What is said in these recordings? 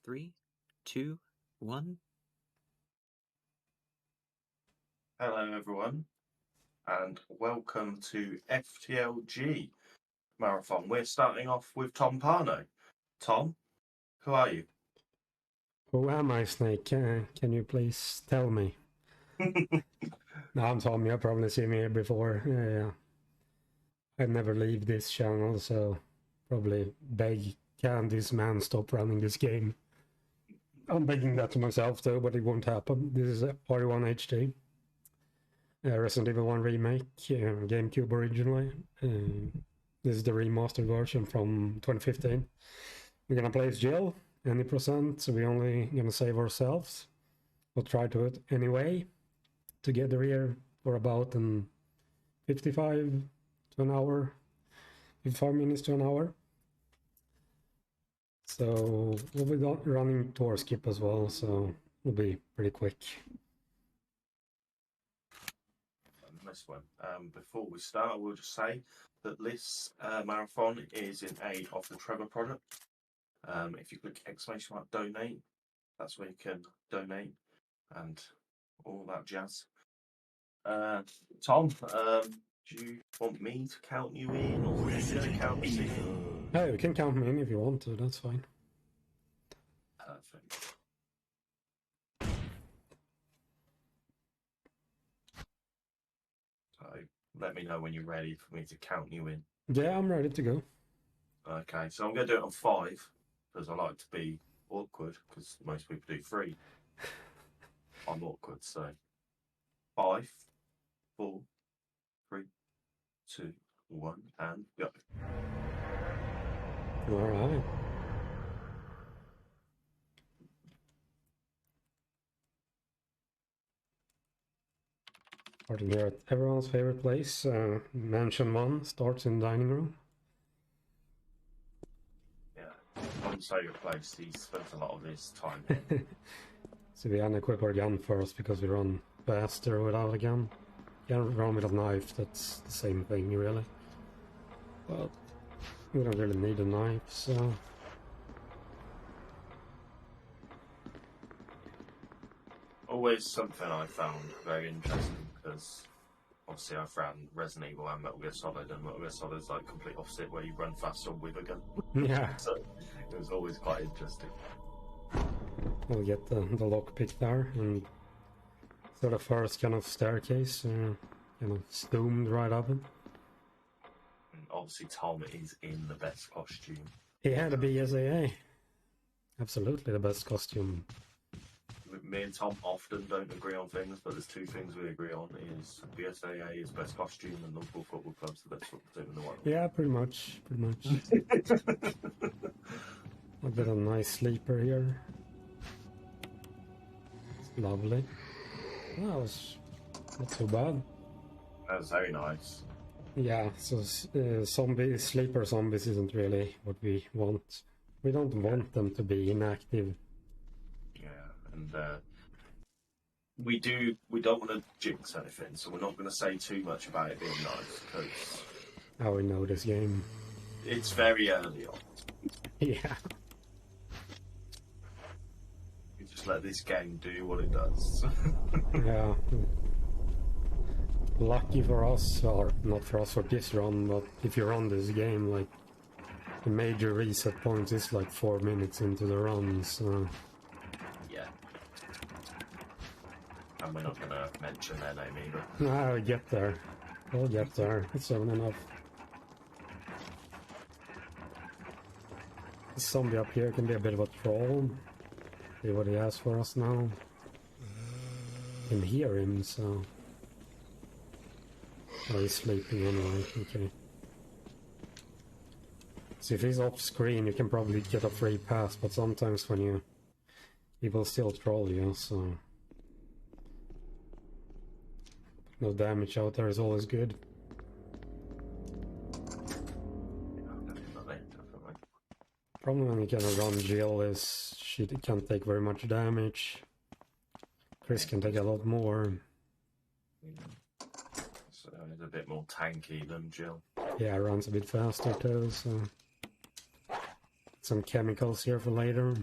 3, 2, 1. Hello everyone, and welcome to FTLG Marathon. We're starting off with Tom Parno. Tom, who are you? Who am I, Snake? Can you please tell me? No, I'm Tom. You've probably seen me here before. Yeah. I never leave this channel, so probably beg, can this man stop running this game? I'm begging that to myself though, but it won't happen. This is RE1 HD. Resident Evil 1 remake, GameCube originally. This is the remastered version from 2015. We're gonna play as Jill, any percent, so we're only gonna save ourselves. We'll try to it anyway. Together here for about 55 to an hour, 55 minutes to an hour. So we'll be running Doorskip as well, so it'll be pretty quick. This one. Before we start, we'll just say that this marathon is in aid of the Trevor Project. If you click !donate, that's where you can donate and all that jazz. Tom, do you want me to count you in, or are you going to count me in? Hey, you can count me in if you want to, that's fine. Perfect. So let me know when you're ready for me to count you in. Yeah, I'm ready to go. Okay, so I'm going to do it on 5, because I like to be awkward, because most people do 3. I'm awkward, so 5, 4, 3, 2, 1, and go. Alright. Starting here at everyone's favorite place, Mansion 1 starts in dining room. Yeah, Tom's favourite place. He spends a lot of his time here. So we unequip our gun first because we run faster without a gun. You can run with a knife, that's the same thing really. But we don't really need a knife, so... Always something I found very interesting, because obviously I've ran Resident Evil and Metal Gear Solid, and Metal Gear Solid is like complete opposite, where you run faster with a gun. Yeah. So it was always quite interesting. We'll get the lockpick there, and so the first kind of staircase, kind of zoomed right up it. And obviously Tom is in the best costume. He had a BSAA. Absolutely the best costume. Me and Tom often don't agree on things, but there's 2 things we agree on: is BSAA is best costume, and Liverpool Football Club's the best football team in the world. Yeah, pretty much. A bit of a nice sleeper here. It's lovely. That was not too bad. That was very nice. Yeah, so sleeper zombies isn't really what we want. We don't want them to be inactive. Yeah, and we don't want to jinx anything, so we're not going to say too much about it being nice, because How we know this game. it's very early on. Yeah. You just let this game do what it does. Yeah. Lucky for us, or not for us for this run, but if you run this game, like, the major reset point is like 4 minutes into the run, so... Yeah. And we're not going to mention their name either. No, we'll get there. We'll get there. It's soon enough. The zombie up here can be a bit of a troll. See what he has for us now. Can hear him, so... Oh, he's sleeping anyway, okay. So if he's off screen, you can probably get a free pass, but sometimes when he will still troll you, so... No damage out there is always good. Problem when you can run Jill is she can't take very much damage. Chris can take a lot more. So he's a bit more tanky than Jill. Yeah, runs a bit faster too, so... Some chemicals here for later.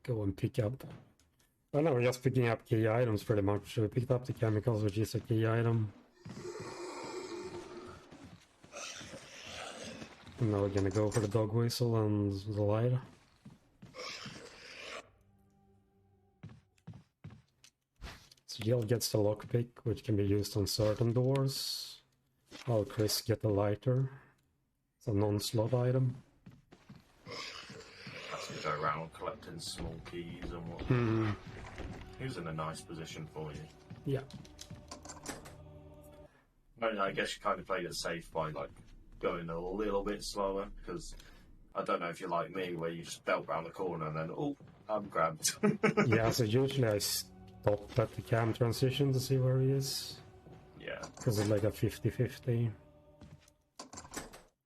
go and pick up. Oh no, we're just picking up key items pretty much. So we picked up the chemicals, which is a key item. And now we're gonna go for the dog whistle and the lighter. So Jill gets the lockpick, which can be used on certain doors. While Chris get the lighter. It's a non-slot item. That's to go around collecting small keys and whatnot. He was in a nice position for you. Yeah. I guess you kind of played it safe by like going a little bit slower, because I don't know if you're like me where you just belt round the corner and then, oh, I'm grabbed. Yeah, so usually I stop at the cam transition to see where he is. Yeah. Because it's like a 50-50.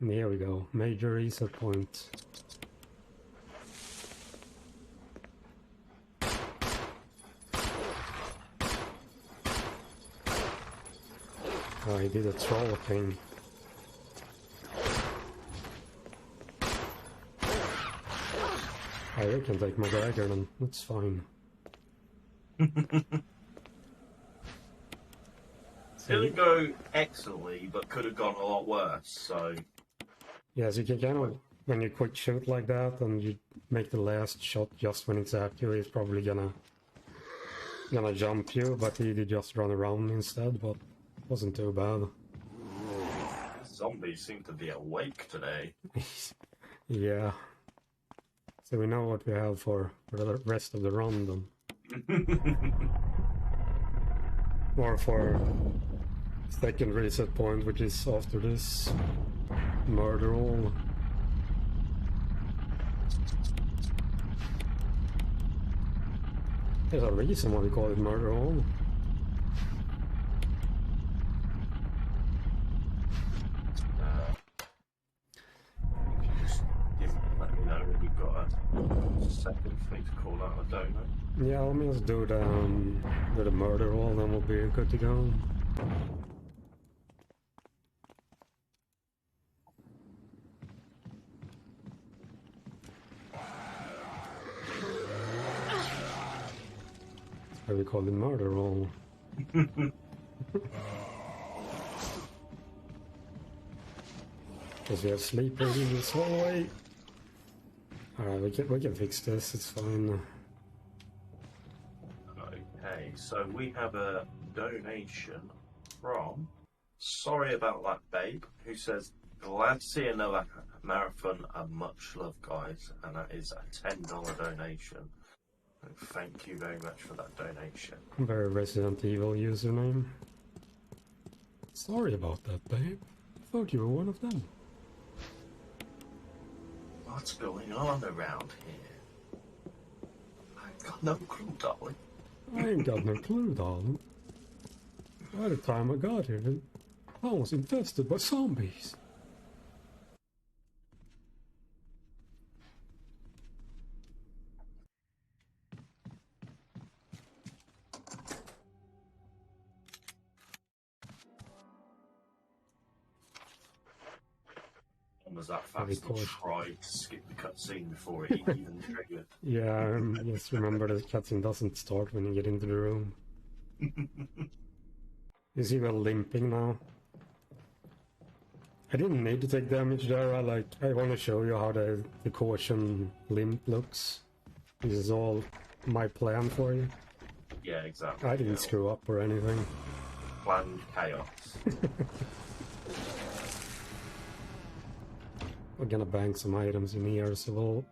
And here we go, major reset point. Oh, he did a troll thing. I can take my dagger then, that's fine. Didn't go excellently, but could have gone a lot worse, so... Yeah, so you can kind of, when you quick shoot like that and you make the last shot just when it's at you, he's probably gonna jump you, but he did just run around instead, but wasn't too bad. Zombies seem to be awake today. Yeah. So we know what we have for the rest of the run then. Or for second reset point, which is after this murder all. There's a reason why we call it murder all. Let me know when you've got a second for me to call out a donut. Yeah, let me just do the murder all, then we'll be good to go. That's why we call it murder all. Because we have sleepers in this hallway. Alright, we can fix this, it's fine. Okay, so we have a donation from Sorry About That Babe, who says, glad to see another marathon and much love, guys. And that is a $10 donation. And thank you very much for that donation. Very Resident Evil username. Sorry about that, babe. I thought you were one of them. What's going on around here? I've got no clue, darling. I ain't got no clue, darling. By the time I got here, I was infested by zombies. Was that fast and tried to skip the cutscene before it even triggered? Yeah, just remember the cutscene doesn't start when you get into the room. Is he well limping now? I didn't need to take damage there. I want to show you how the caution limp looks. This is all my plan for you. Yeah, exactly. I didn't screw up or anything. Planned chaos. We're gonna bank some items in here, so we'll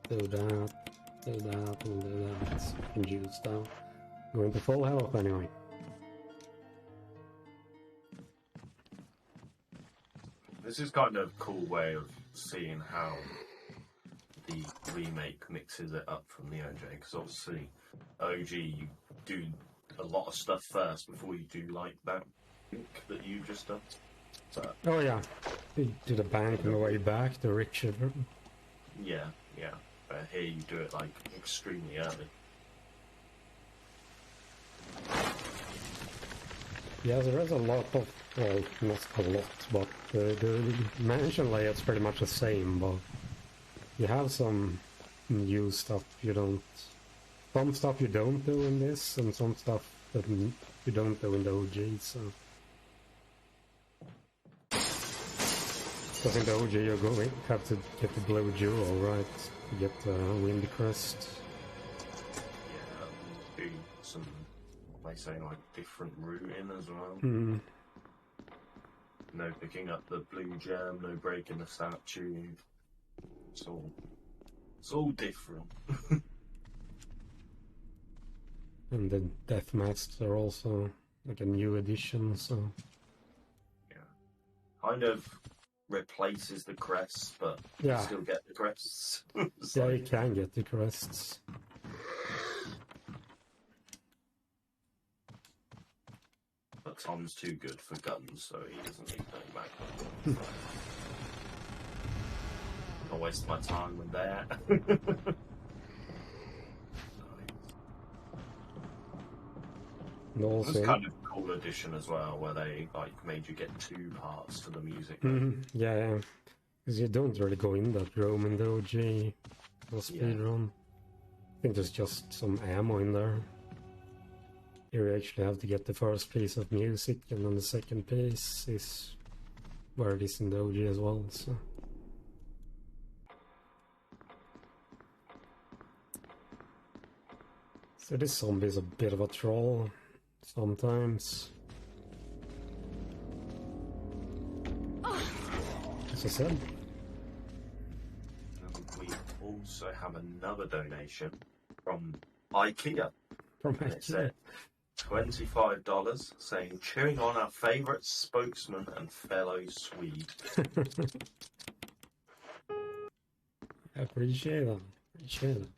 do that, and do that. And juice down. Going to full health anyway. This is kind of a cool way of seeing how the remake mixes it up from the OJ, because obviously OG you do a lot of stuff first before you do like that that you've just done. So, oh yeah, he did a bank on the way back, the Richard. Yeah. But here you do it like extremely early. Yeah, there is a lot of, well, not a lot, but the mansion layout's pretty much the same, but you have some new stuff you don't some stuff you don't do in this, and some stuff that you don't do in the OG, so... Because in the OG you have to get the blue jewel, right? To get the Windy Crest. Yeah, do some, they say, like, different routing as well. Mm. No picking up the blue gem, no breaking the statue. It's all different. And the death masks are also like a new addition, so... Yeah. Kind of replaces the crests, but Yeah. you still get the crests. Yeah, you can get the crests. But Tom's too good for guns, so he doesn't need no magnum. I'll waste my time with that. And It was also... kind of a cool addition as well, where they like made you get 2 parts to the music. Yeah, because you don't really go in that room in the OG or speedrun. I think there's just some ammo in there. Here you actually have to get the first piece of music, and then the second piece is where it is in the OG as well, so... So this zombie is a bit of a troll sometimes. As I said. We also have another donation from IKEA. From And it said $25 saying, cheering on our favourite spokesman and fellow Swede. I appreciate that. Appreciate it.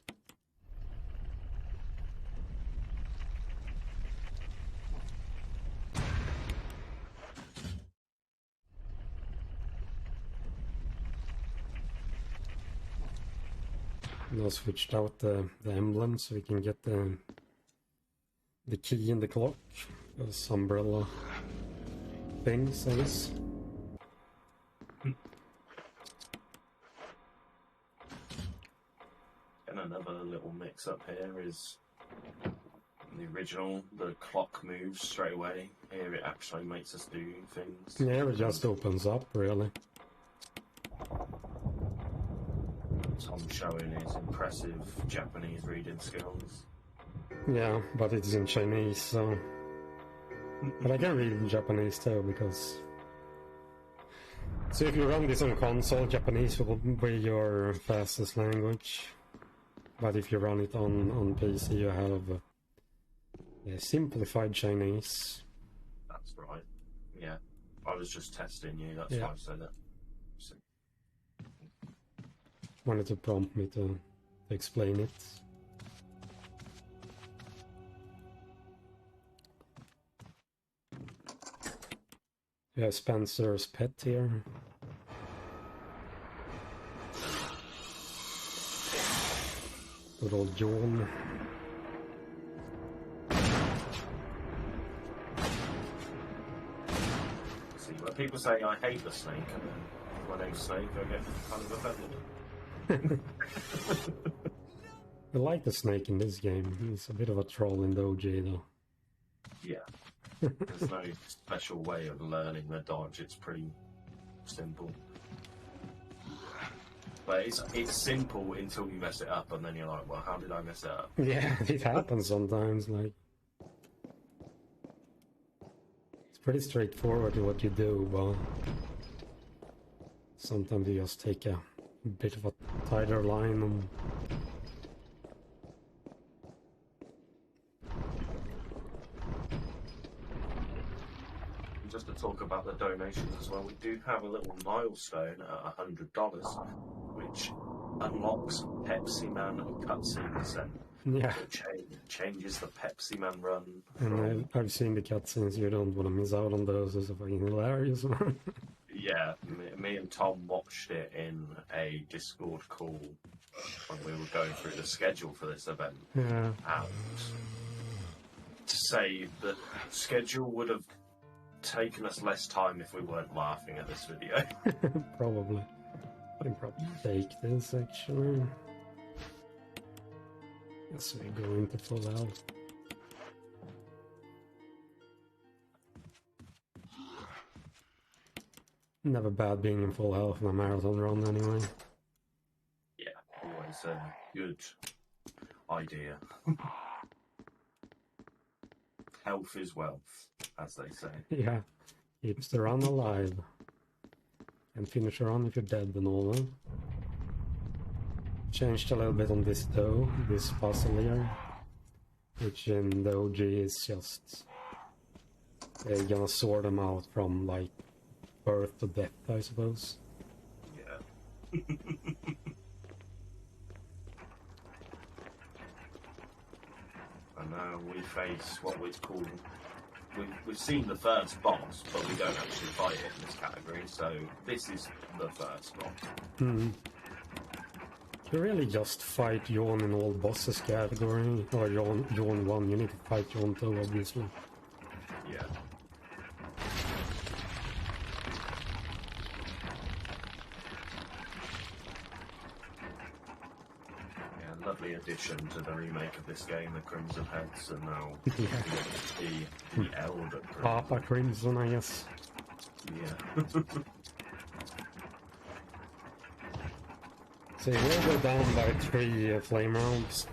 Now switched out the emblem so we can get the key in the clock. Those umbrella things, I guess. And another little mix up here is the original, the clock moves straight away. Here it actually makes us do things. Yeah, it just opens up, really. Tom showing his impressive Japanese reading skills. Yeah, but it's in Chinese, so... But I can read in Japanese too, because... So if you run this on console, Japanese will be your fastest language. But if you run it on PC, you have simplified Chinese. That's right. Yeah. I was just testing you, that's Yeah. why I said that. So, Wanted to prompt me to explain it. You have Spencer's pet here. Good old John. see, when people say I hate the snake, and then my name's Snake, I get kind of offended. I like the snake in this game. He's a bit of a troll in the OG though. Yeah. There's no special way of learning the dodge, it's pretty simple. But it's simple until you mess it up, and then you're like, well, how did I mess it up? Yeah, it happens sometimes, like... It's pretty straightforward to what you do, but... Sometimes you just take a bit of a tighter line and... Just to talk about the donations as well, we do have a little milestone at $100, which unlocks Pepsi Man cutscenes and Yeah, changes the Pepsi Man run. and I've seen the cutscenes, you don't want to miss out on those, it's fucking hilarious, man. Yeah, me and Tom watched it in a Discord call when we were going through the schedule for this event. Yeah. And to say that schedule would have taken us less time if we weren't laughing at this video. Probably. I can probably fake this, actually. Yes, we go into full health. Never bad being in full health in a marathon run anyway. Yeah, always a good idea. Health is wealth, as they say. Yeah, keeps the run alive. And finish a run if you're dead and all that. Changed a little bit on this though, this puzzle here. Which in the OG is just... They're gonna sort them out from like birth to death, I suppose. Yeah. And now we face what we'd call... We've seen the first boss, but we don't actually fight it in this category, so this is the first boss. Hmm. You really just fight Yawn in all bosses category, or Yawn 1, you need to fight Yawn 2 obviously. Yeah. Yeah, lovely addition to the remake of this game, the Crimson Heads, and now the Elder Crimson. Papa Crimson, I guess. Yeah. So you will go down by 3 flame rounds.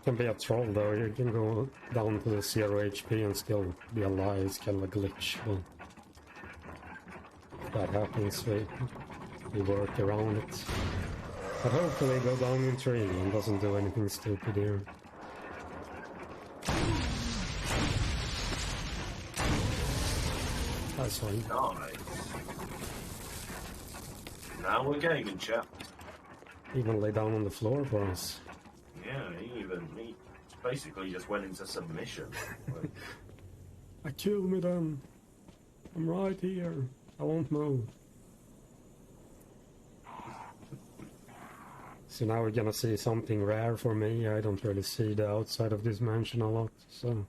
Can be a troll though, you can go down to the 0 HP and still be alive, it's kind of a glitch, but if that happens, we work around it. But hopefully go down in 3 and doesn't do anything stupid here. That's fine. Nice. Now we're gaming, chap. Even lay down on the floor for us. Yeah, he basically just went into submission. Kill me then. I'm right here. I won't move. So now we're gonna see something rare for me. I don't really see the outside of this mansion a lot, so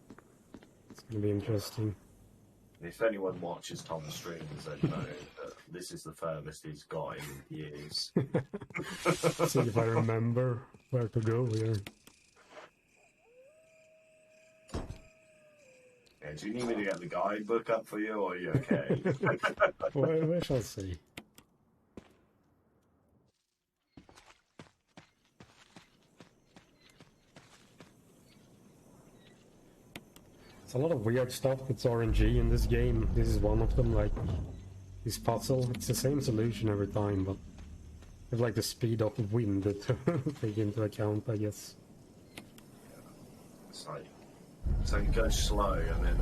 it's gonna be interesting. If anyone watches Tom's streams, they know that this is the furthest he's got in years. See if I remember where to go here. Yeah, do you need me to get the guidebook up for you, or are you okay? We shall see. It's a lot of weird stuff that's RNG in this game. This is one of them, like this puzzle. It's the same solution every time, but with like the speed of wind to take into account, I guess. It's like, so you go slow, and then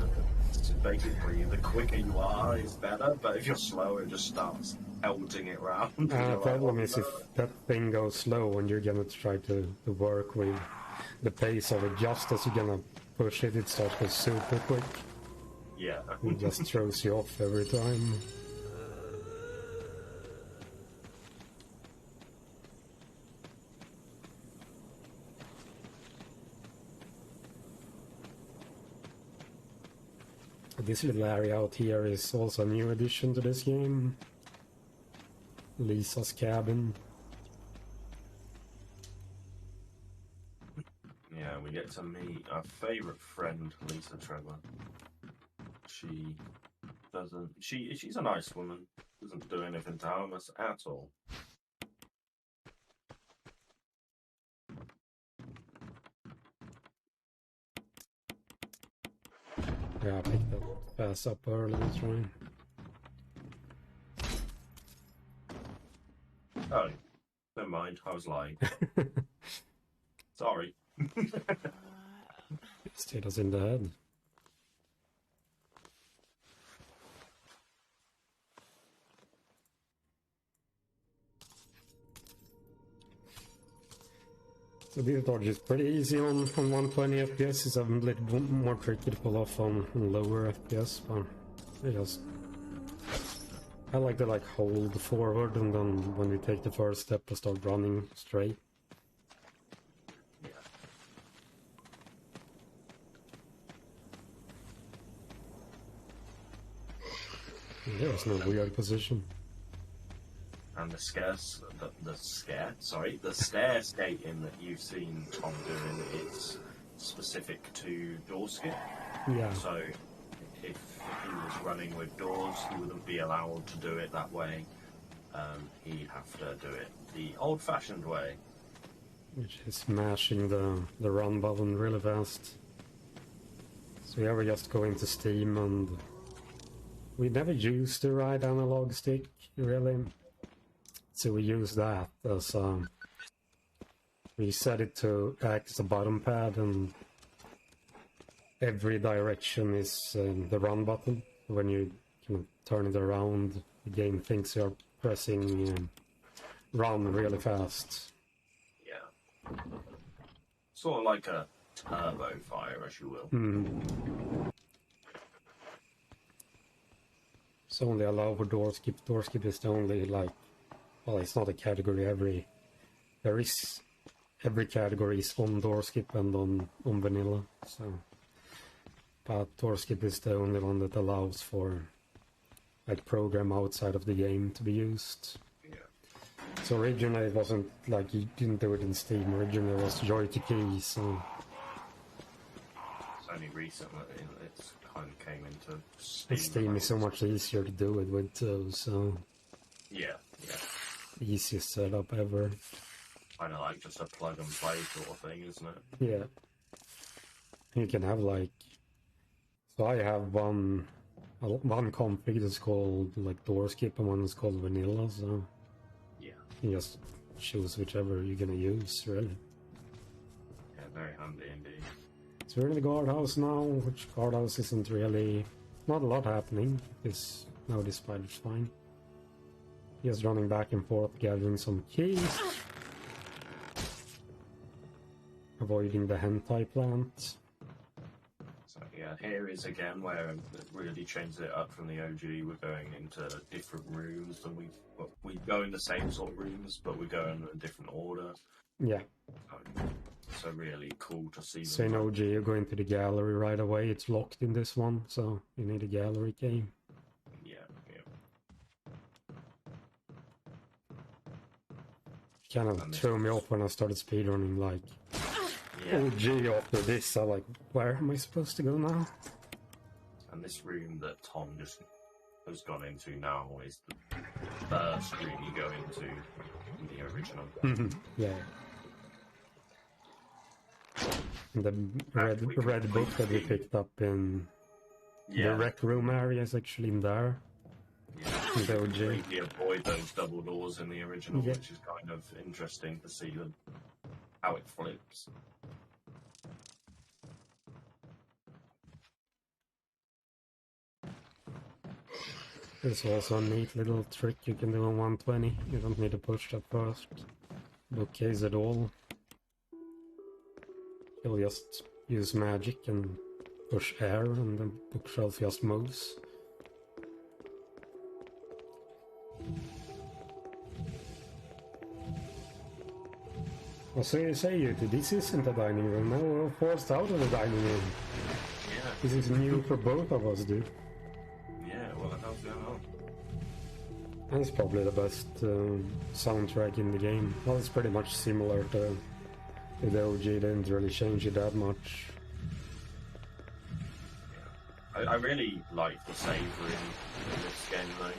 it's basically the quicker you are is better, but if you're slow, it just starts elting it round. The problem is if that thing goes slow and you're gonna try to work with the pace of it, just as you're gonna push it, it starts to go super quick. Yeah. It just throws you off every time. This little area out here is also a new addition to this game. Lisa's cabin. Yeah, we get to meet our favourite friend, Lisa Trevor. She's a nice woman. Doesn't do anything to harm us at all. Yeah, I picked that pass up early, that's right. Oh, never mind. I was lying. Sorry. Just hit us in the head. So these are just pretty easy on 120 FPS. It's a little more tricky to pull off on lower FPS, but I like to hold forward, and then when we take the first step, I start running straight. There's no weird position. And the stair skating that you've seen Tom doing is specific to Doorskip. Yeah. So if he was running with doors, he wouldn't be allowed to do it that way. He'd have to do it the old-fashioned way. Which is mashing the run button really fast. So yeah, we just go into Steam and we never used the right analog stick, really. So we use that as we set it to act as a button pad, and every direction is the run button. When you kind of turn it around, the game thinks you're pressing run really fast. Yeah. Sort of like a turbo fire, as you will. It's only allowed for Doorskip. Doorskip is the only, like, well, it's not a category. Every category is on Doorskip and on vanilla. So, but Doorskip is the only one that allows for like program outside of the game to be used. Yeah. So originally it wasn't like you didn't do it in Steam. Originally it was Joy to Key. So it's only recently it's kind of came into Steam. Steam is so much easier to do it with too. So yeah. Easiest setup ever. Kind of like just a plug and play sort of thing, isn't it? Yeah. You can have like, so I have one config that's called like Doorskip and one is called vanilla. So yeah, you just choose whichever you're gonna use, really. Yeah, very handy indeed. So we're in the guardhouse now, which guardhouse isn't really, not a lot happening. This now this spider's fine. Just running back and forth, gathering some keys. Avoiding the hentai plant. So yeah, here is again where it really changes it up from the OG. We're going into different rooms, and we go in the same sort of rooms, but we go in a different order. Yeah. So really cool to see. So in OG, you go into the gallery right away. It's locked in this one, so you need a gallery key. Yeah. Kind of threw me off when I started speedrunning, like, OG after this. I'm like, where am I supposed to go now? And this room that Tom just has gone into now is the first room you go into in the original. Yeah. And the red book that we picked up in the rec room area is actually in there. Yeah, the OG. completely avoid those double doors in the original, which is kind of interesting to see how it flips. There's also a neat little trick you can do on 120. You don't need to push that first bookcase at all. You'll just use magic and push air, and the bookshelf just moves. Well, so you say, this isn't a dining room. Now we're forced out of the dining room. Yeah. This is new for both of us, dude. Yeah, well, the hell's going on? And it's probably the best soundtrack in the game. Well, it's pretty much similar to the OG. They didn't really change it that much. Yeah. I really like the save room in this game, though.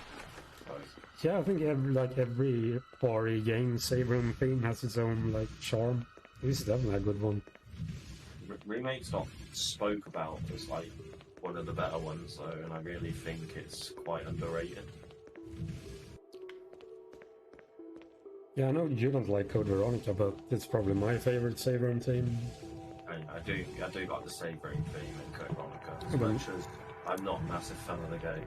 Yeah, I think every RE game, save room theme has its own charm. This is definitely a good one. Remake's not spoke about as one of the better ones, though, and I really think it's quite underrated. Yeah, I know you don't like Code Veronica, but it's probably my favorite save room theme. I do like the save room theme in Code Veronica, as much as I'm not a massive fan of the game.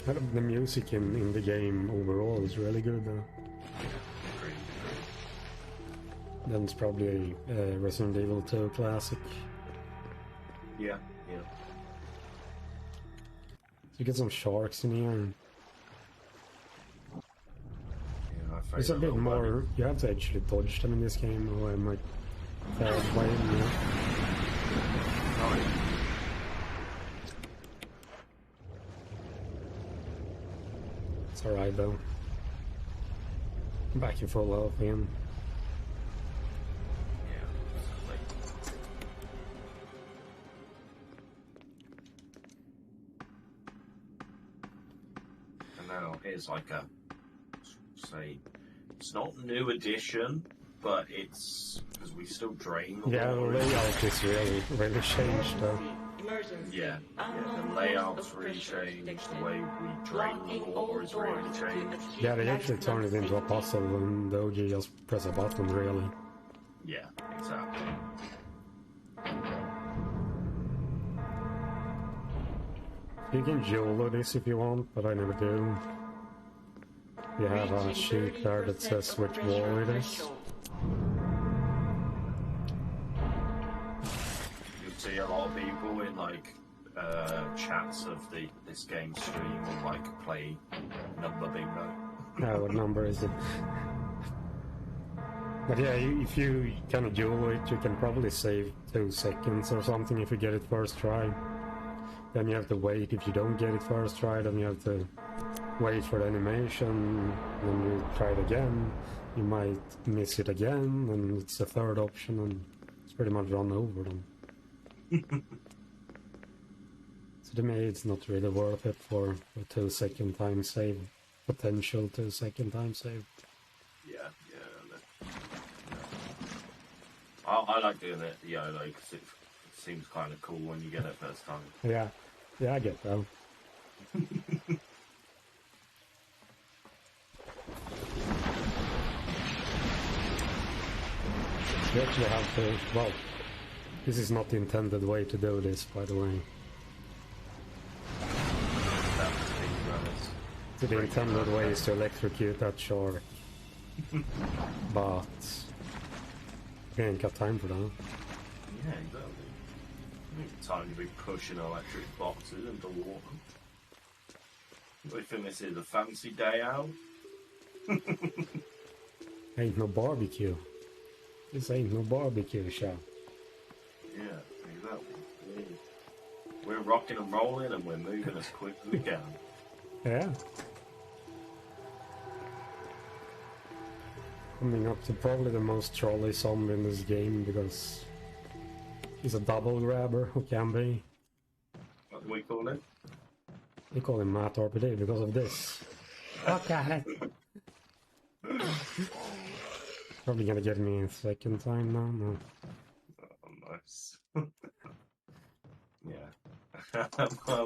But the music in the game overall is really good, though. Agreed. Then it's probably a Resident Evil 2 classic. Yeah. You get some sharks in here. Yeah, it's a bit more. You have to actually dodge them in this game, or I might fall by him. It's alright though. Back in full health again. Yeah, exactly. And now here's like a, say, it's not new edition, but it's because we still drain the Yeah, the water. layout is really changed though. Yeah, the layout's really changed, the way we drain the water is really changed. Yeah, they actually turned it into a puzzle and the OG just press a button really. Yeah, exactly. You can YOLO this if you want, but I never do. You have a sheet there that says which wall it is. You see a lot of people in like chats of this game stream will like play number bingo. What number is it? But yeah, if you kind of YOLO it, you can probably save 2 seconds or something if you get it first try. Then you have to wait. If you don't get it first try, then you have to wait for the animation, then you try it again. You might miss it again, and it's the third option, and it's pretty much run over them. So to me, it's not really worth it for a 2 second time save, potential 2 second time save. Yeah. I like doing it YOLO because it seems kind of cool when you get it first time. Yeah, I get that. You actually have to, well, this is not the intended way to do this, by the way. So the intended way is to electrocute that shark. But we ain't got time for that. Yeah, exactly. Time to be pushing electric boxes into water. We think this is a fancy day out. Ain't no barbecue. This ain't no barbecue shop. Yeah, exactly. We're rocking and rolling and we're moving as quick as we can. Yeah. Coming up to probably the most trolley zombie in this game because he's a double grabber who can be. What do we call it? We call him Matt RPD because of this. Okay. Probably gonna get me a second time now. No. Oh, nice. Yeah.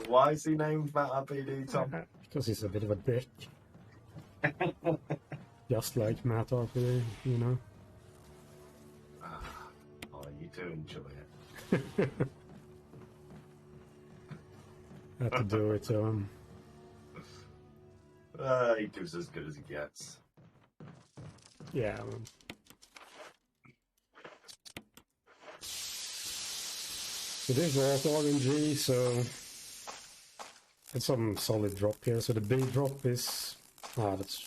Why is he named Matt RPD, Tom? Because he's a bit of a dick. Just like Matt RPD, you know. Oh, you do enjoy it. Had to do it to him. He gives as good as he gets. Yeah. Man. So this is also RNG, so it's some solid drop here. So the big drop is that's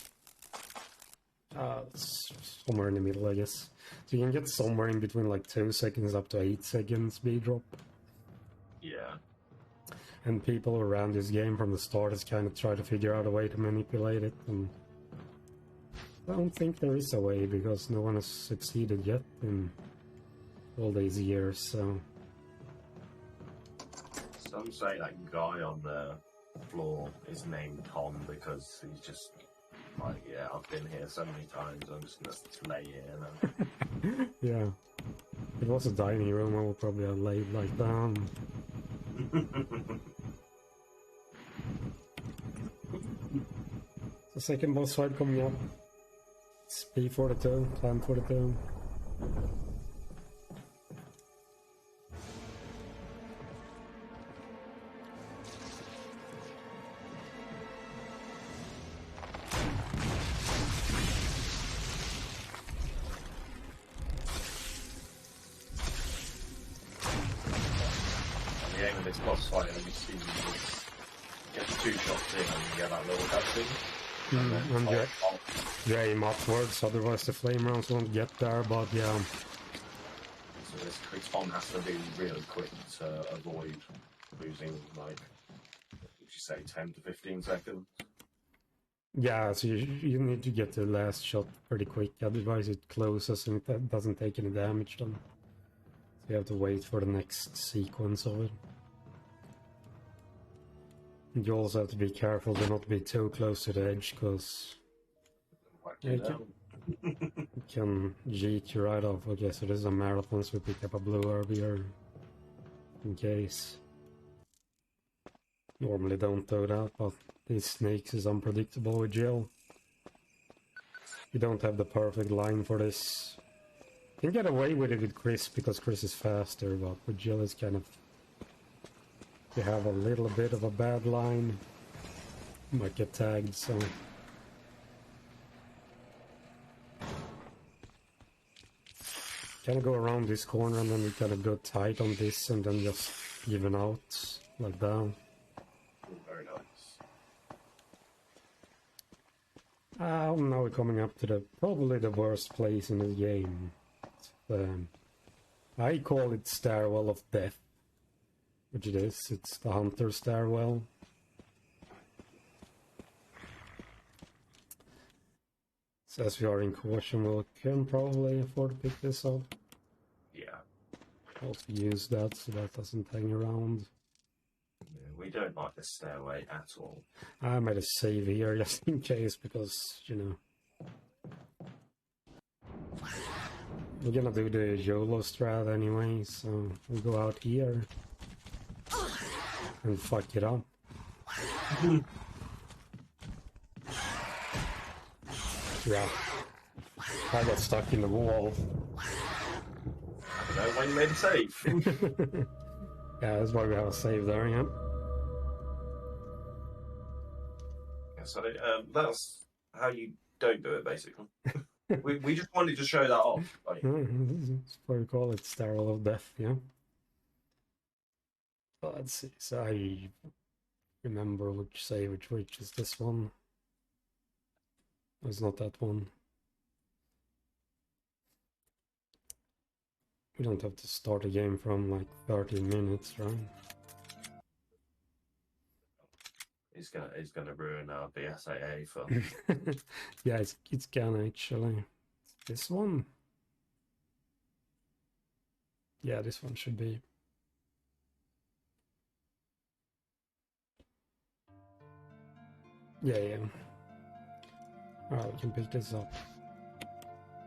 somewhere in the middle, I guess. So you can get somewhere in between like 2 seconds up to 8 seconds speed drop. Yeah. And people around this game from the start has kind of tried to figure out a way to manipulate it, and I don't think there is a way because no one has succeeded yet in all these years, so... Some say that guy on the floor is named Tom because he's just like, yeah, I've been here so many times, I'm just gonna lay here now. Yeah. If it was a dining room, I would probably have laid like down. The second boss fight coming up. It's P42, Plan 42. The aim of this boss fight, let me see, is get 2 shots in and you get that little cutscene. And you aim upwards, otherwise the flame rounds won't get there, but yeah. So this respawn has to be really quick to avoid losing, like, would you say 10 to 15 seconds? Yeah, so you need to get the last shot pretty quick, otherwise it closes and it doesn't take any damage then. So you have to wait for the next sequence of it. And you also have to be careful to not be too close to the edge, because Whack yeah, you it down. can yeet you right off. Okay, so this is a marathon, so we pick up a blue herb here in case. Normally don't do that, but these snakes is unpredictable with Jill. You don't have the perfect line for this. You can get away with it with Chris because Chris is faster, but with Jill it's kind of... You have a little bit of a bad line. You might get tagged, so... Kind of go around this corner and then we kind of go tight on this and then just even out like that. Very nice. Now we're coming up to the probably the worst place in the game. I call it Stairwell of Death, which it is. It's the Hunter Stairwell. Says we are in caution, we can probably afford to pick this up. Yeah. Also use that so that doesn't hang around. Yeah, we don't like the stairway at all. I made a save here just in case because, you know. We're gonna do the YOLO strat anyway, so we'll go out here and fuck it up. Yeah. I got stuck in the wall. I don't know when you made a save. Yeah, that's why we have a save there, yeah. Yeah, so that's how you don't do it, basically. we just wanted to show that off. Like, That's what we call it, Stairwell of Death, yeah. But let's see, so I remember which is this one. It's not that one. We don't have to start a game from like 13 minutes, right? it's gonna ruin our BSAA for. Yeah, it's gonna actually. This one? Yeah, this one should be. Yeah. Alright, we can pick this up.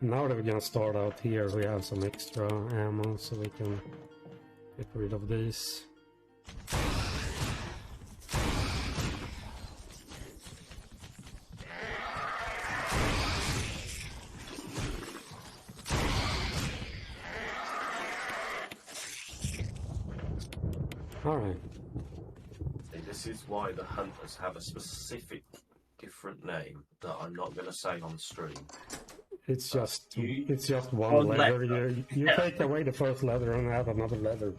Now that we're gonna start out here, we have some extra ammo, so we can get rid of these. Alright. This is why the hunters have a specific different name that I'm not going to say on stream. It's just one One letter. letter. You Yeah. take away the first letter and add another letter.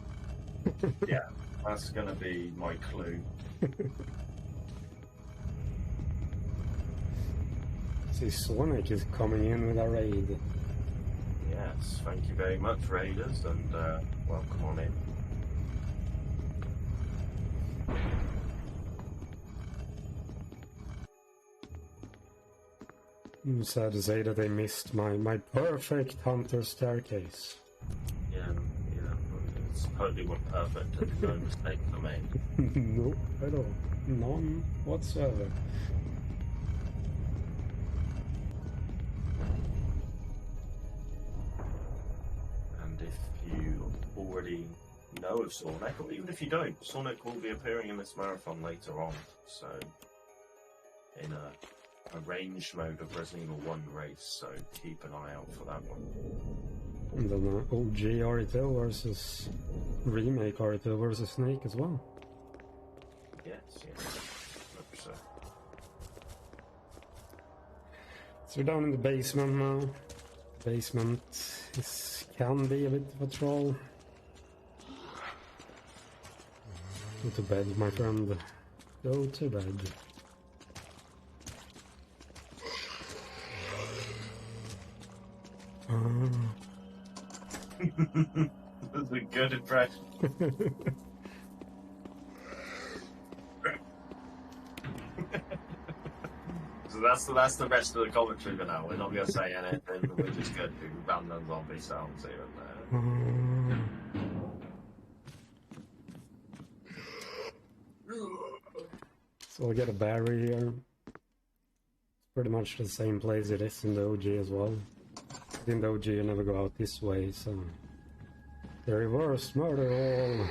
Yeah, that's going to be my clue. See, Sonic is coming in with a raid. Yes, thank you very much, Raiders, and welcome on in. I'm sad to say that they missed my perfect hunter staircase. Yeah, it's totally went perfect and no mistakes were made. Nope, at all. None whatsoever. And if you already know of Sonic, or even if you don't, Sonic will be appearing in this marathon later on, so in a arranged mode of Resident Evil 1 race, so keep an eye out for that one. And then OG RE2 versus remake RE2 versus Snake as well. Yes, 100%. So we're down in the basement now. Basement can be a bit of a troll. Go to bed, my friend. Go to bed. That's a good impression. So that's the rest of the commentary for now. We're not going to say anything. We're just going to do random zombie sounds here and there. So we get a battery here. It's pretty much the same place it is in the OG as well. In the OG you never go out this way, so... The reverse murder all.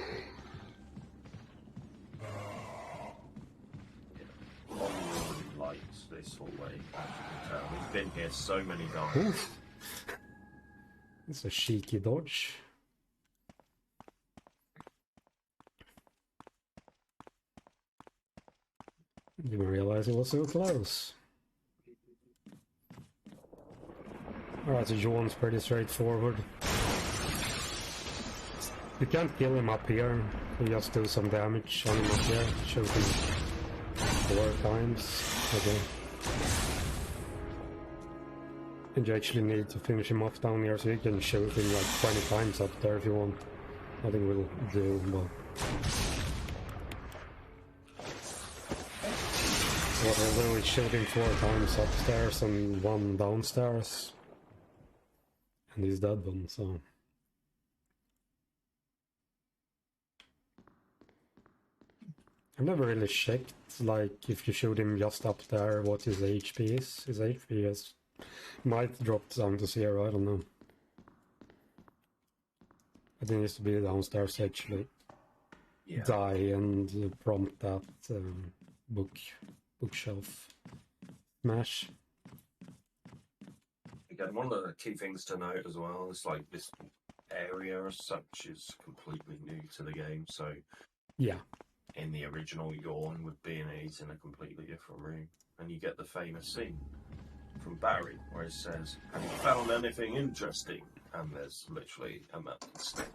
Lights this hallway, as you can tell. We've been here so many times. It's a cheeky dodge. Didn't realize it was so close. Alright, so John's pretty straightforward. You can't kill him up here, you just do some damage on him up here. Shoot him 4 times. Okay. And you actually need to finish him off down here, so you can shoot him like 20 times up there if you want. Nothing will do, but... What I'll do is shoot him 4 times upstairs and 1 downstairs. And he's dead then, so... I've never really checked, like, if you shoot him just up there, what his HP is. His HP is... might drop down to 0, I don't know. I think it needs to be downstairs, actually. Yeah. Die and prompt that bookshelf smash. Again, one of the key things to note as well is, like, this area as such is completely new to the game, so... Yeah. In the original, Yawn would be in a completely different room. And you get the famous scene from Barry, where it says, "Have you found anything interesting?" And there's literally a melting stick.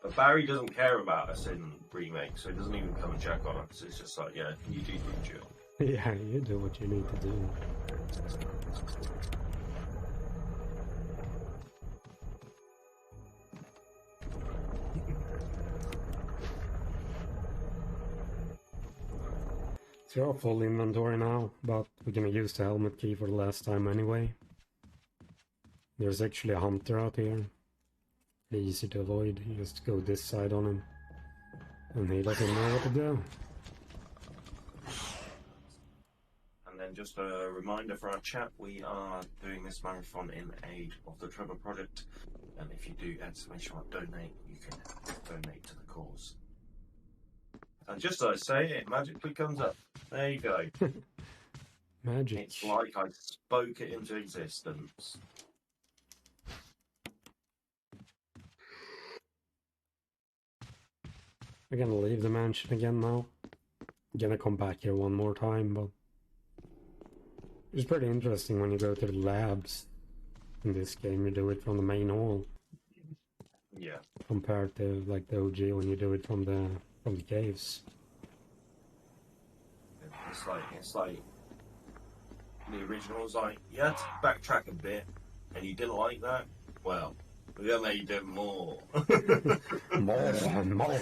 But Barry doesn't care about us in Remake, so he doesn't even come and check on us. It's just like, yeah, you do your job. Yeah, you do what you need to do. So you're full inventory now, but we're gonna use the helmet key for the last time anyway. There's actually a hunter out here. Easy to avoid, you just go this side on him. And he doesn't know what to do. And then just a reminder for our chat, we are doing this marathon in aid of the Trevor Project. And if you do !donate, you can donate to the cause. And just as I say, it magically comes up. There you go. Magic. It's like I spoke it into existence. We're gonna leave the mansion again now. Gonna come back here one more time, but... It's pretty interesting when you go to the labs. In this game, you do it from the main hall. Yeah. Compared to, like, the OG when you do it from the caves. It's like the original was like, you had to backtrack a bit, and you didn't like that. Well, we're gonna make you do more. More and more.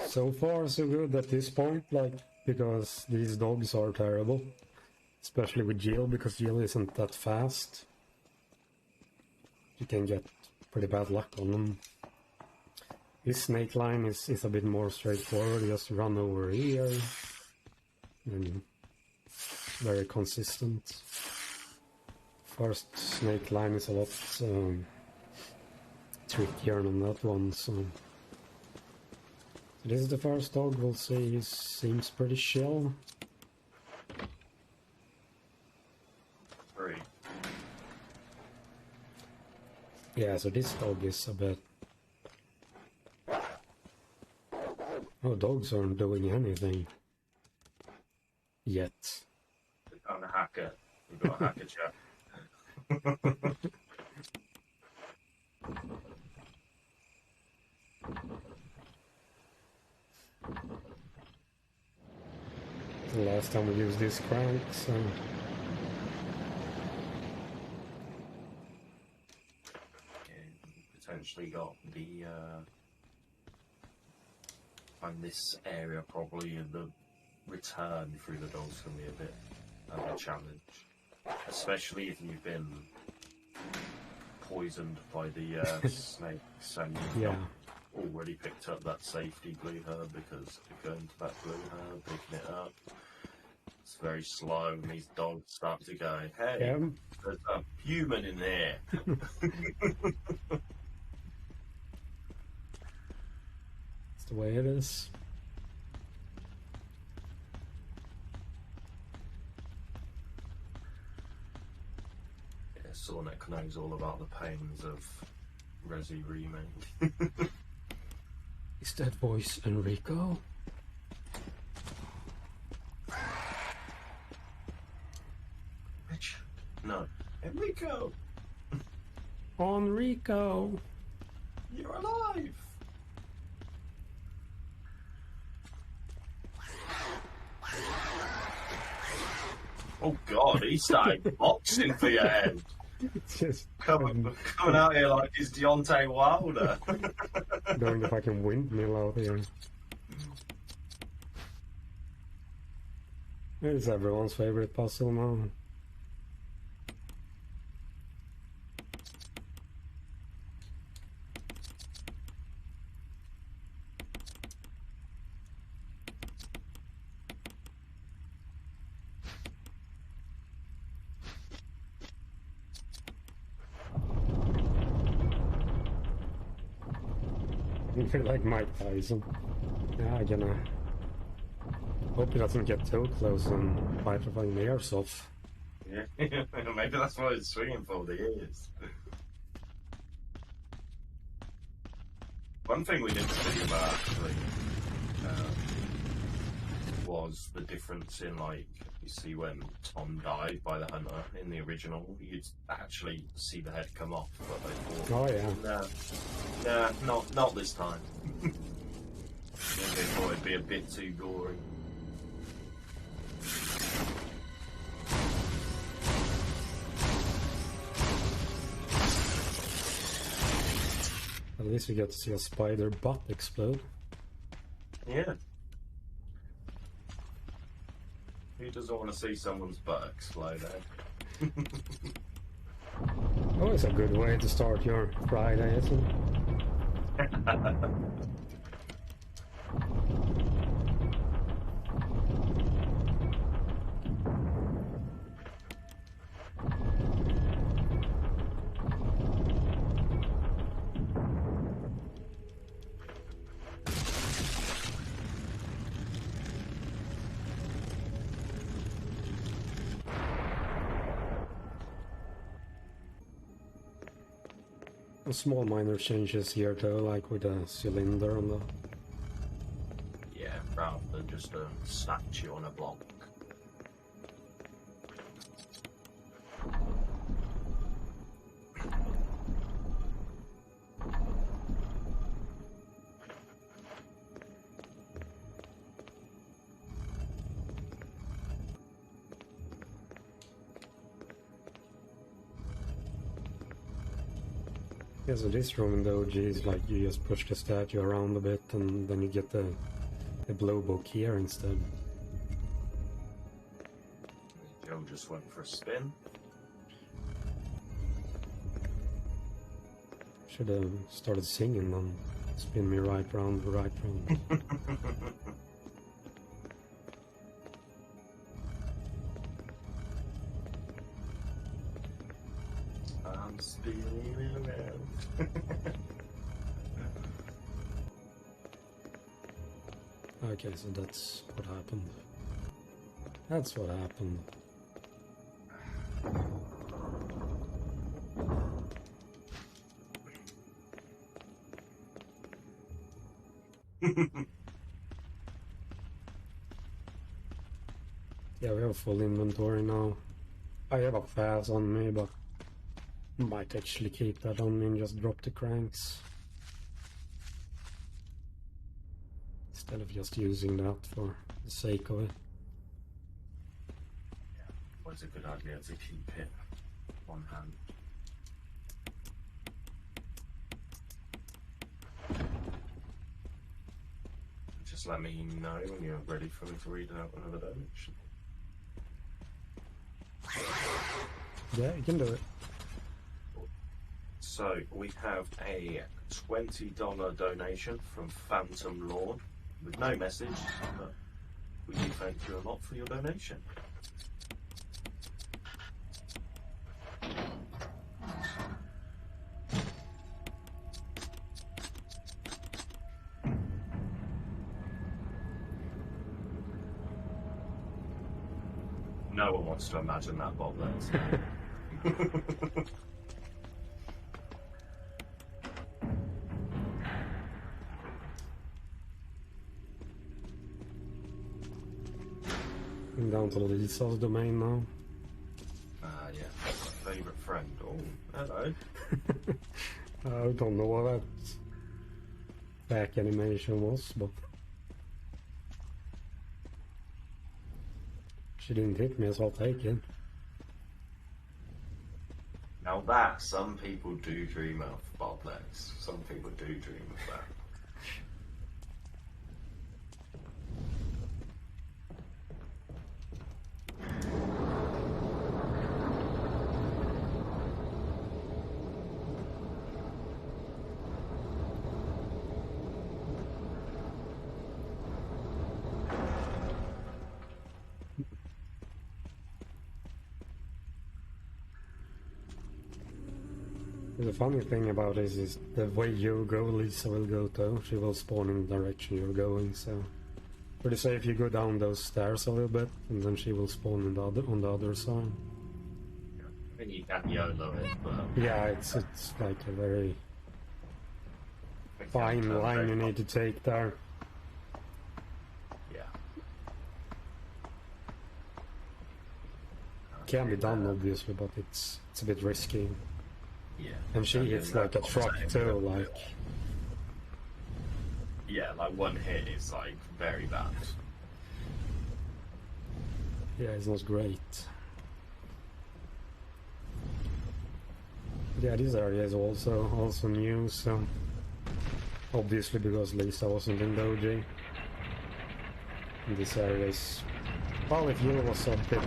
So far, so good at this point, like, because these dogs are terrible. Especially with Jill, because Jill isn't that fast. You can get pretty bad luck on them. This snake line is a bit more straightforward, just run over here. And very consistent. First snake line is a lot trickier than that one, so... This is the first dog, we'll see, he seems pretty chill. Three. Yeah, so this dog is a bit... Oh, dogs aren't doing anything. Yet. We found a hacker. We've got a hacker chat. The last time we used this crank, so... Potentially got the and this area probably, and the return through the door's gonna be a bit of a challenge, especially if you've been poisoned by the snakes and you've Yeah. not already picked up that safety blue herb, because if you go into that blue herb, picking it up, it's very slow, and these dogs start to go, hey, Yeah. there's a human in there. It's the way it is. Yeah, Sornek knows all about the pains of Resi Remake. Is that voice Enrico? Richard? No. Enrico! Enrico! You're alive! Oh god, he started boxing for your head. It's just Coming out here like he's Deontay Wilder. doing the fucking windmill out here. It's everyone's favorite puzzle now. You feel like Mike Tyson. Yeah, I'm gonna hope he doesn't get too close and bite the fucking ears off. Yeah, maybe that's what he's swinging for, the ears. One thing we didn't speak about actually was the difference in, like, you see when Tom died by the hunter in the original, you'd actually see the head come off, but they thought, Oh yeah. not this time. They thought it'd be a bit too gory. At least we get to see a spider butt explode. Yeah. Who doesn't want to see someone's butt explode, eh? Always a good way to start your Friday, isn't it? Small minor changes here though, like with a cylinder on the... Yeah, rather than just a statue on a block. Yeah, so this room in the OG is like you just push the statue around a bit and then you get the blow book here instead. Joe just went for a spin. Should have started singing and spin me right round, right round. I'm spinning around. Okay, so that's what happened. That's what happened. Yeah, we have full inventory now. I have a fast on me, but might actually keep that on me and just drop the cranks. It's instead of just using that for the sake of it. Always a good idea to keep it on hand. Just let me know when you're ready for me to read out another donation. Yeah, you can do it. So we have a $20 donation from Phantom Lord with no message, but we do thank you a lot for your donation. No one wants to imagine that botlet. I'm down to Lisa's domain now. Yeah, my favourite friend. Oh, hello. I don't know what that back animation was, but she didn't hit me, so I'll take it. Now that, some people do dream of botlets. Some people do dream of that. The funny thing about this is the way you go, Lisa will go too. She will spawn in the direction you're going, so pretty safe you go down those stairs a little bit, and then she will spawn on the other side. I think you can YOLO it, but Yeah, it's like a very fine line you need to take there. Yeah. Can be done obviously, but it's a bit risky. Yeah. And she hits like a truck too, like... Yeah, like one hit is like very bad. Yeah, it's not great. Yeah, this area is also new, so obviously because Lisa wasn't in Doji. This area is, well, if you was a bit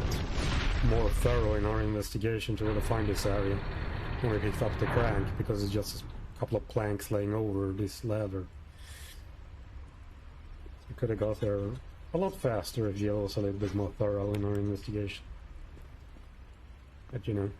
more thorough in our investigation to really find this area, when we picked up the crank, because it's just a couple of planks laying over this ladder. We could have got there a lot faster if Jill was a little bit more thorough in our investigation. But you know.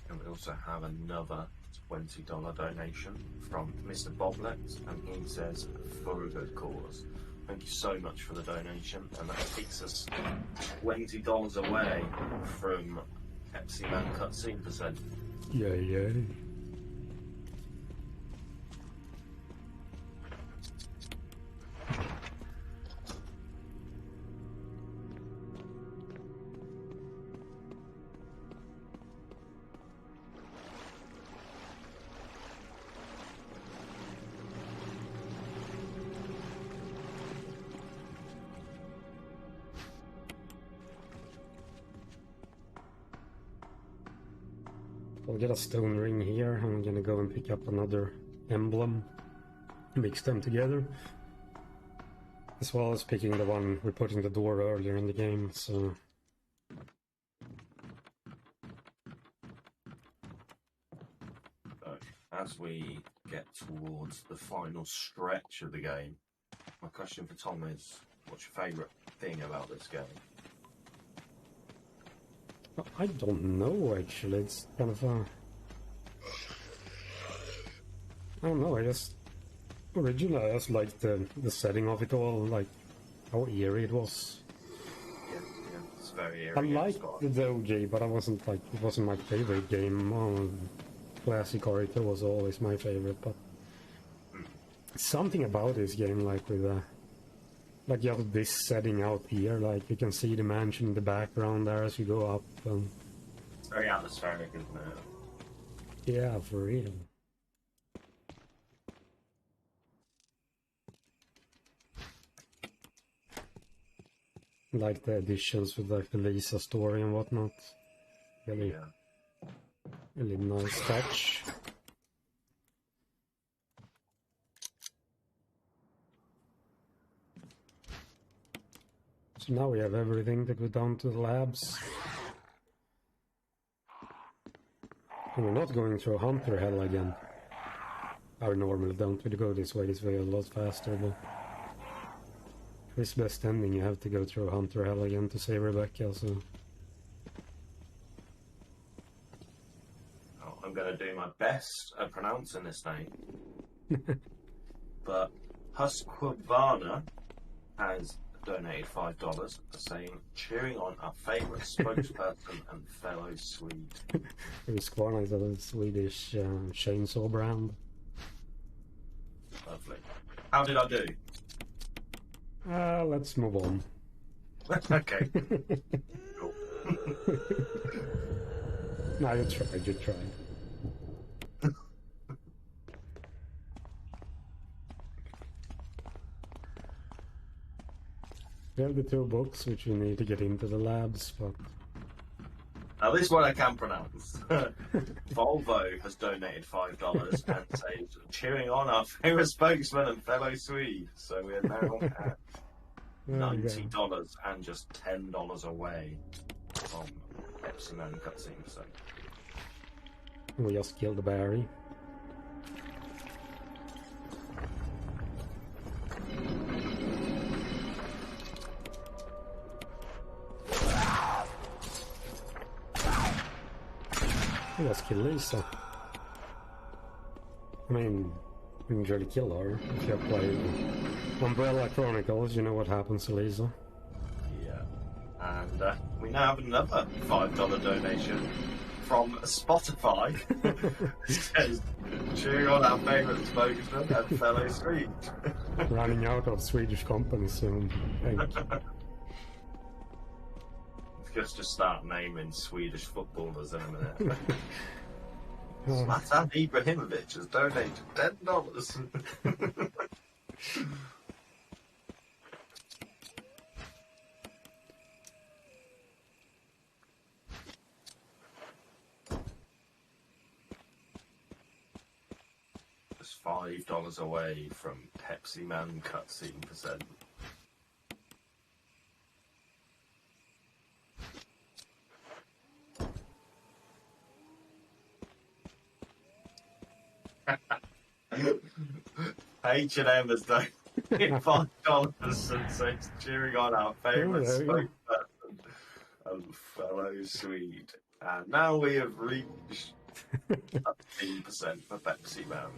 And we also have another $20 donation from Mr. Boblet, and he says, for a good cause. Thank you so much for the donation, and that takes us $20 away from Pepsi Man cutscene percent. Yay. I'll get a stone ring here. I'm gonna go and pick up another emblem, mix them together, as well as picking the one we put in the door earlier in the game. So as we get towards the final stretch of the game, my question for Tom is, what's your favourite thing about this game? I don't know actually. It's kind of a... I don't know. Originally I just liked the setting of it all, like how eerie it was. Yeah, it's very I eerie. liked the OG, but it wasn't my favorite game. Classic R2 was always my favorite, but something about this game, like with Like you have this setting out here, like you can see the mansion in the background there as you go up. It's very atmospheric, isn't it? Yeah, for real. Like the additions with like the Lisa story and whatnot. Really, Yeah. really nice touch. So now we have everything to go down to the labs. And we're not going through Hunter Hell again. I normally don't. We go this way a lot faster, but for this best ending you have to go through Hunter Hell again to save Rebecca, so... Oh, I'm going to do my best at pronouncing this name. But Husqvarna has donated $5 saying, cheering on our favourite spokesperson and fellow Swede. Husqvarna is a Swedish chainsaw brand. Lovely. How did I do? Let's move on. Okay. Cool. No, you tried. We have the 2 books which we need to get into the labs, but... Now this one I can pronounce. Volvo has donated $5 and says, cheering on our favourite spokesman and fellow Swede. So we're now at $90 and just $10 away from Pepsi Man cutscene. So We just killed the Barry. We just killed Lisa. I mean, we can really kill her. If you have played Umbrella Chronicles, you know what happens to Lisa. yeah, and we now have another $5 donation from Spotify. It says, cheering on our favourite spokesman and fellow Swede. Running out of Swedish companies soon, I think. Just start naming Swedish footballers in a minute. Zlatan Ibrahimovic has donated $10. Just $5 away from Pepsi Man cutscene percent. H&M has done $5 and says cheering on our favourite spokesperson and fellow Swede. And now we have reached 15% for Pepsi Man.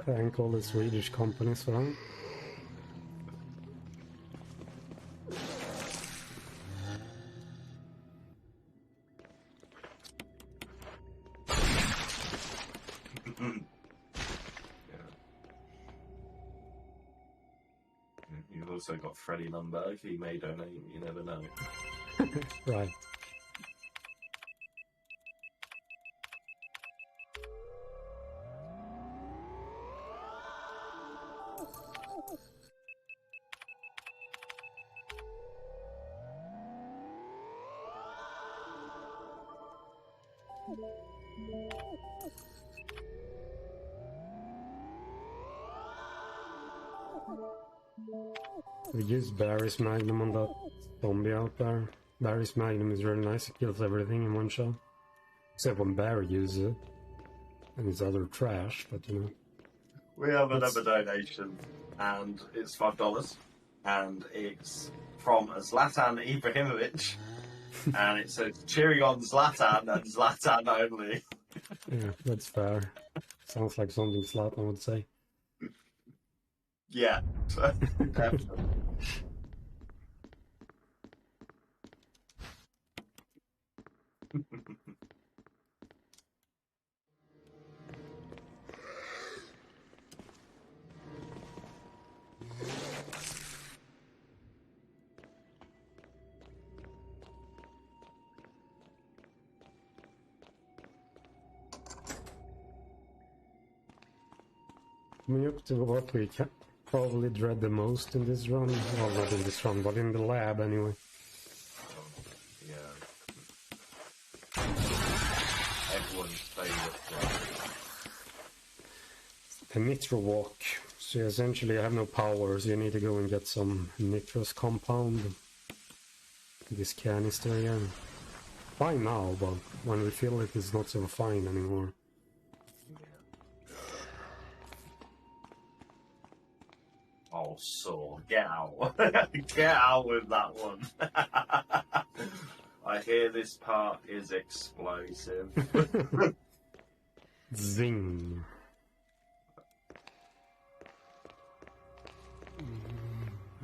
Thank all the Swedish companies for that. You've also got Freddie Lundberg. He may donate. You never know. Right. We used Barry's Magnum on that zombie out there. Barry's Magnum is really nice, it kills everything in one shot. Except when Barry uses it. And it's other trash, but you know. We have another donation, and it's $5. And it's from Zlatan Ibrahimovic. And it says, cheering on Zlatan and Zlatan only. Yeah, that's fair. Sounds like something Zlatan would say. Yeah, definitely. Coming up to what we can probably dread the most in this run. Well, not in this run, but in the lab anyway. Yeah. Everyone's favourite one. The nitro walk. So essentially I have no powers, you need to go and get some nitrous compound. This canister here. Fine now, but when we feel it, it's not so fine anymore. Oh, so get out. Get out with that one. I hear this part is explosive. Zing.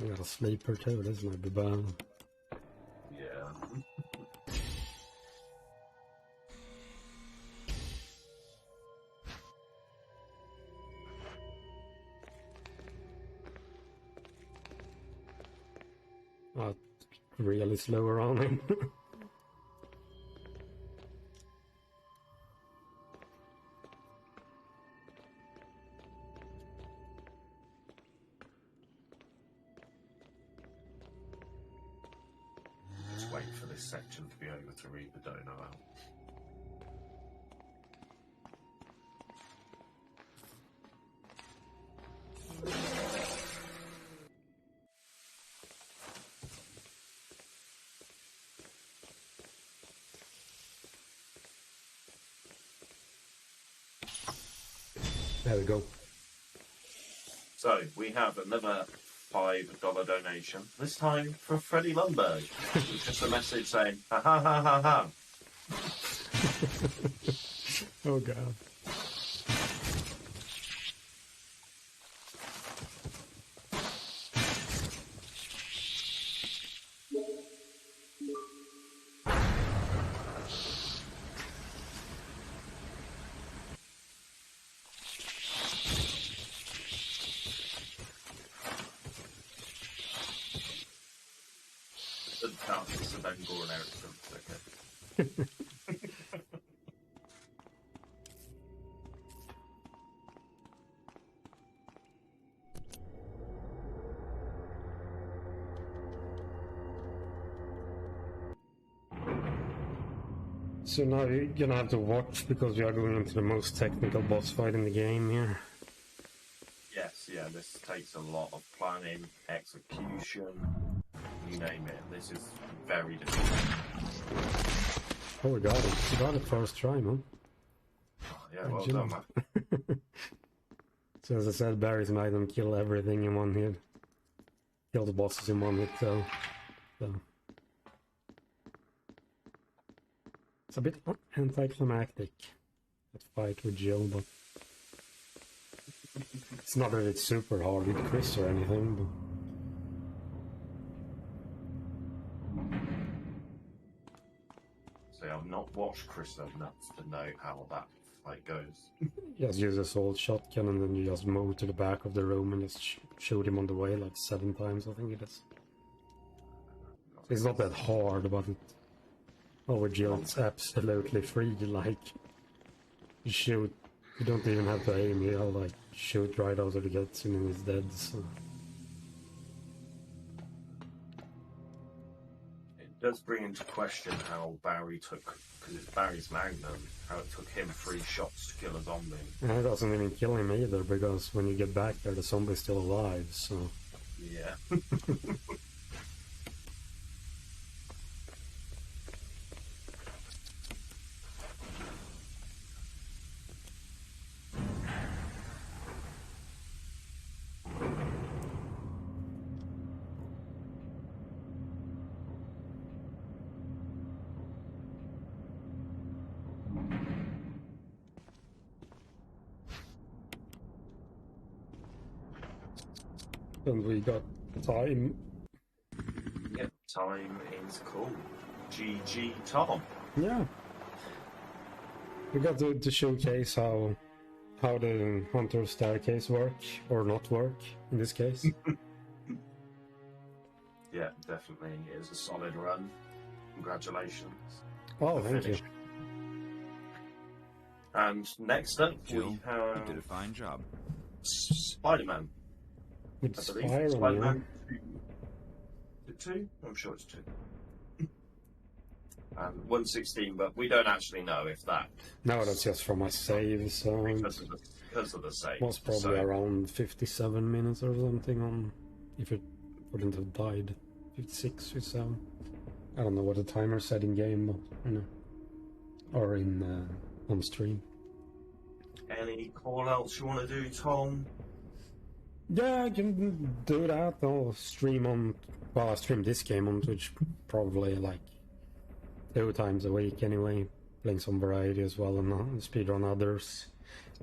I got a sleeper too, this might be bad. Yeah. Really slow around him. Just wait for this section to be over to read the dono out. There we go. So we have another $5 donation. This time for Freddie Lundberg. It's just a message saying, ha ha ha ha ha. Oh god. Doesn't count as a Bengal and Ericsson. Okay. So now you're gonna have to watch because we are going into the most technical boss fight in the game here. Yes, yeah, this takes a lot of planning, execution, you name it. This is very difficult. Oh, we got it. We got it first try, man. Oh, yeah, well done, man. So as I said, Barry's an item kill everything in one hit. Kill the bosses in one hit, so. It's a bit anticlimactic, that fight with Jill, but it's not that it's super hard with Chris or anything, but So I've not watched Chris enough to know how that fight goes. just use a assault shotgun and then you just move to the back of the room and just shoot him on the way like 7 times, I think it is. It's not that hard, but with Jill it's absolutely free, like you shoot, you don't even have to aim, you like shoot right out of the guts and then he's dead, so. It does bring into question how Barry took, because it's Barry's Magnum, how it took him 3 shots to kill a zombie. And it doesn't even kill him either, because when you get back there, the zombie's still alive, so. Yeah. And we got time. Yep, time is cool. GG Tom. Yeah. We got to showcase how the Hunter staircase work, or not work, in this case. Yeah, definitely. It is a solid run. Congratulations. Oh, thank you. Finish. And next up, Jill, we have... you did a fine job. Spider-Man. With I believe. Spyro, Spider-Man 2. Is it 2? I'm sure it's 2. 116, but we don't actually know if that. No, that's just from my save, so because of the save. was probably around 57 minutes or something on, if it wouldn't have died. 56, 57. I don't know what the timer said in game, but you know, or in on stream. Any call-outs you want to do, Tom? Yeah, I can do that. I'll stream on. Well, I stream this game on Twitch probably like 2 times a week anyway, playing some variety as well, and speedrun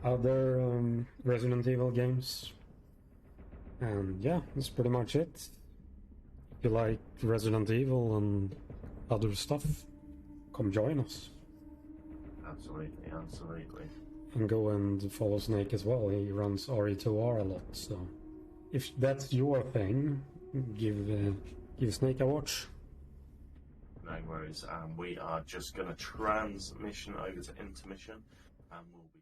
other Resident Evil games. And yeah, that's pretty much it. If you like Resident Evil and other stuff, come join us. Absolutely, absolutely. And go and follow Snake as well. He runs RE2R a lot, so if that's your thing, give Snake a watch. No worries. We are just going to transition over to intermission, and we'll be